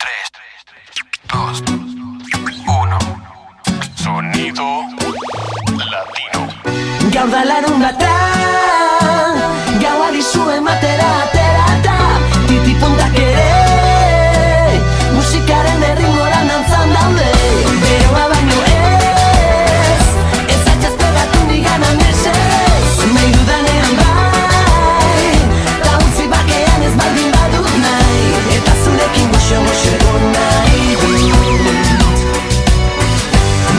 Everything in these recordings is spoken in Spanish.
3, 2, 1. Sonido latino. Gaur da larunbata, gauari zu ematera aterata, titipuntak ere musikaren erritmora dantzan daude. Beroa baino ez zaitez pegatu nigana mesedez. Nahi dudanean bai, ta utzi bakean ez baldin badut nahi, eta zurekin goxo-goxo egon nahi dut.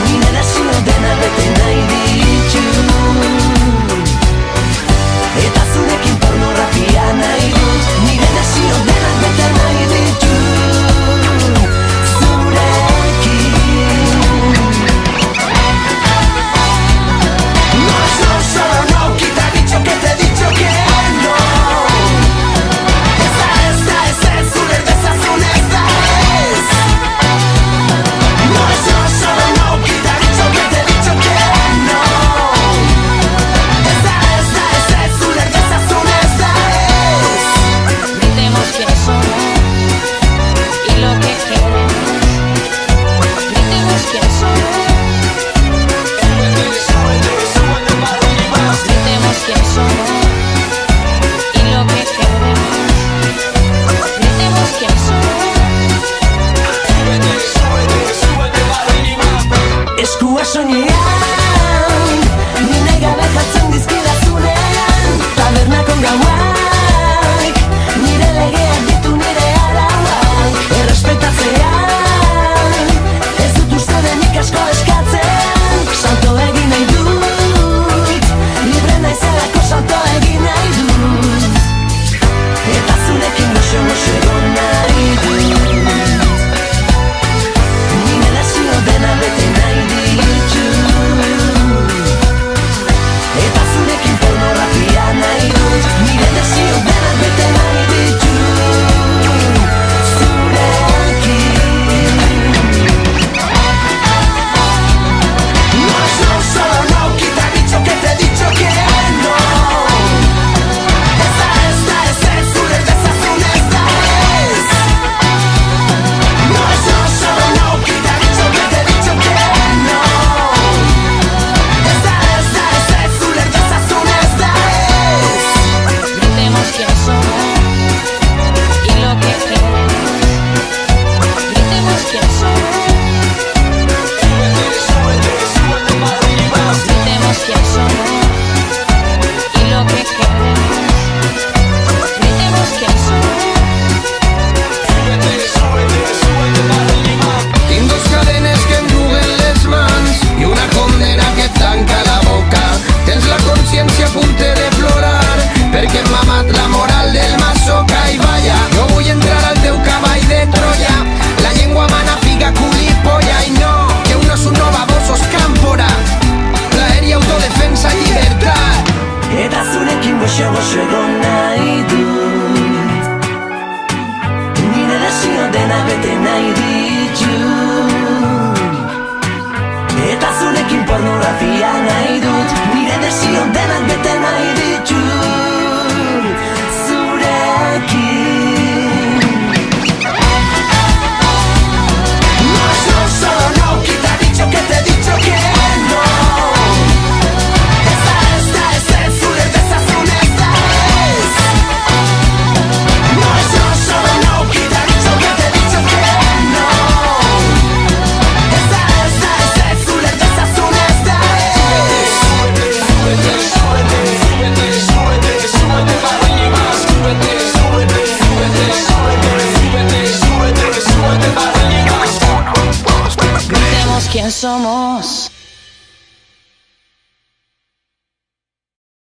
Nire desio dena bete nahi ditut, eta zurekin pornografia nahi dut. Nire desio dena bete nahi ditut, zurekin. No, solo no, que te ha dicho que te he dicho que no. Esta es, zure desazun esta es. No, solo no, que te ha dicho que te he dicho que no. Esta es, zure desazun esta es. Gritemos quiénes somos y lo que queremos. Gritemos quiénes somos. Gritemos quiénes somos y lo que queremos. Gritemos quiénes somos. Eskua soinean, nire gabe jartzen dizkidazunean, tabernakon gauak, nire legeak ditu nire arauak. Errespetatzean, ez dut uste denik asko eskatzen. Salto egin nahi dut, libre naizelako salto egin nahi dut, eta zurekin goxo-goxo egon nahi dut. Nire desio dena bete nahi ditut, eta zurekin pornografia nahi dut. Nire desio dena bete nahi ditut, zurekin. No, solo no, que te ha dicho que te he dicho que no. Esta es, zure desazun esta es. No, solo no, que te ha dicho que te he dicho que no. Esta es, zure desazun esta es. Gritemos quiénes somos y lo que queremos. Gritemos quiénes somos. Gritemos quiénes somos y lo que queremos. Gritemos quiénes somos. Tinc dos cadenes que em duguen les mans i una condena que et tanca la boca. Tens la consciència a punt de plorar perquè hem mamat la moral del masoca. I vaya, no vull entrar al teu cavall de Troia. La llengua mana, figa, cul i polla. I no, que un no és un no babosos cámpora. Plaer i autodefensa, llibertat. Eta zurekin goxo-goxo egon nahi dut, nire desio dena bete nahi ditut, eta zurekin pornografia nahi dut. Nire desio denak bete nahi ditut, zurekin. No, solo no, que te ha dicho que te he dicho que no. Esta es, zure desazun esta es. No, solo no, que te ha dicho que te he dicho que no. Esta es, zure desazun esta es. Gritemos quién somos.